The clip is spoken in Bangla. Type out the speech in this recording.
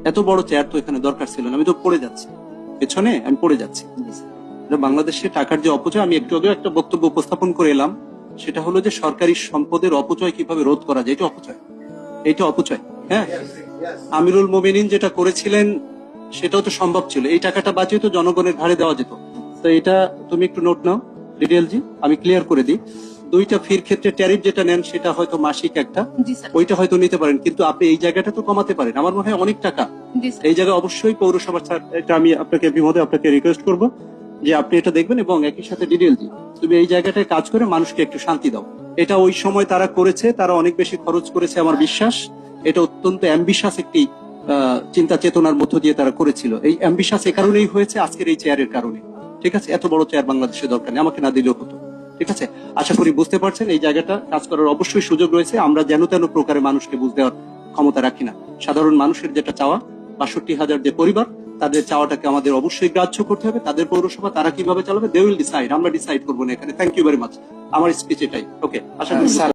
এত বড় চেয়ার তো এখানে দরকার ছিল না, আমি তো পড়ে যাচ্ছি পেছনে, আমি পড়ে যাচ্ছি। বাংলাদেশে টাকার যে অপচয়, আমি একটু আগে একটা বক্তব্য উপস্থাপন করে এলাম, সেটা হলো যে সরকারি সম্পদের অপচয় কিভাবে রোধ করা যায়, এটা অপচয়, এইটা অপচয়। হ্যাঁ, আমিরুল মোমিনিন যেটা করেছিলেন সেটাও তো সম্ভব ছিল, এই টাকাটা বাঁচিয়ে তো জনগণের ঘাড়ে দেওয়া যেত। তো এটা তুমি একটু নোট নাও ডিটেইলজি, আমি ক্লিয়ার করে দিই। দুইটা ফির ক্ষেত্রে ট্যারিফ যেটা নেন সেটা হয়তো মাসিক একটা, ওইটা হয়তো নিতে পারেন, কিন্তু আপনি এই জায়গাটা তো কমাতে পারেন। আমার মনে হয় অনেক টাকা এই জায়গায় অবশ্যই পৌরসভা, এটা আমি আপনাকে বিমোদে আপনাকে রিকোয়েস্ট করবো যে আপনি এটা দেখবেন এবং একই সাথে ডিটেইলজি তুমি এই জায়গাটায় কাজ করে মানুষকে একটু শান্তি দাও। এটা ওই সময় তারা করেছে, তারা অনেক বেশি খরচ করেছে আমার বিশ্বাস। এটা অত্যন্ত অ্যাম্বিশাস একটি চিন্তা চেতনার মধ্য দিয়ে তারা করেছিল। এই অ্যাম্বিশাস এ কারণেই হয়েছে আজকের এই চেয়ারের কারণে। ঠিক আছে, এত বড় চেয়ার বাংলাদেশে দরকার নেই, আমাকে না দিলেও হতো। ঠিক আছে, আশা করি বুঝতে পারছেন এই জায়গাটা কাজ করার অবশ্যই সুযোগ রয়েছে। আমরা যেন তেন প্রকারে মানুষকে বুঝ দেওয়ার ক্ষমতা রাখি না। সাধারণ মানুষের যেটা চাওয়া, ৬২,০০০ যে পরিবার, তাদের চাওয়াটাকে আমাদের অবশ্যই গ্রাহ্য করতে হবে। তাদের পৌরসভা তারা কিভাবে চালাবে, দে উইল ডিসাইড, আমরা ডিসাইড করবো না এখানে। Thank you very much. আমার স্পিচ এটাই। ওকে, আশা করি